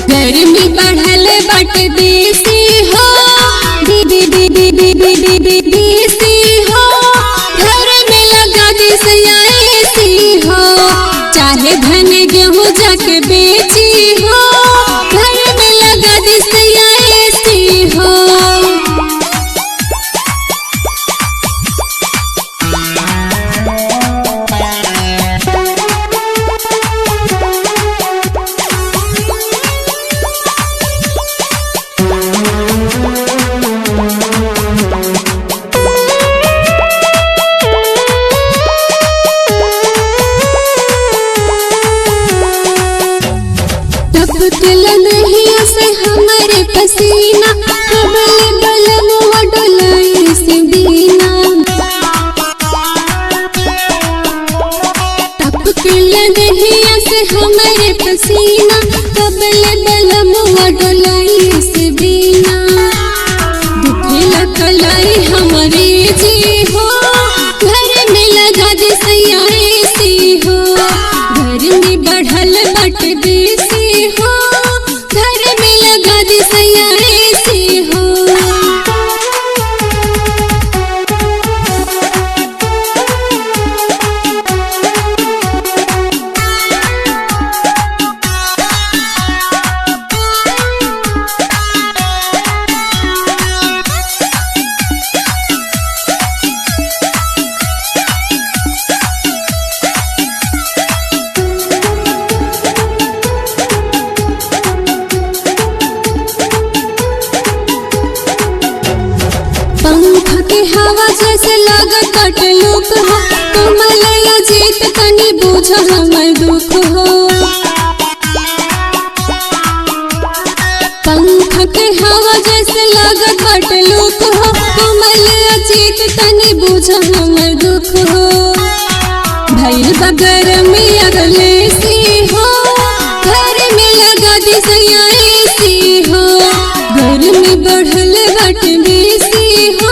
गर्मी बढ़ल बट बेसी हो बेसी हो। घर में लगा दी एसी हो, चाहे धन गेहूँ जाके बेची हो। घर में लगा दी एसी हो। नहीं से हमारे पसीना कबले बलमुआ डोलाई से बिना। टपकले नहीं से हमारे पसीना कबले बलमुआ डोलाई से बिना। दुखला कलाई हमारे जी हो, घर में लगा दे एसी हो। घर में बढ़ल बट बेसी हो, घर में लगा दी एसी हो। पंख के हवा जैसे लागत कट लुक हो, कमलया जीत तनी बुझ हमर दुख हो। पंख के हवा जैसे लागत कट लुक हो, कमलया जीत तनी बुझ हमर दुख हो। भइल बगर में अगले सी हो, घर में लगा दी एसी हो। घर में बढ़ल बट बेसी हो,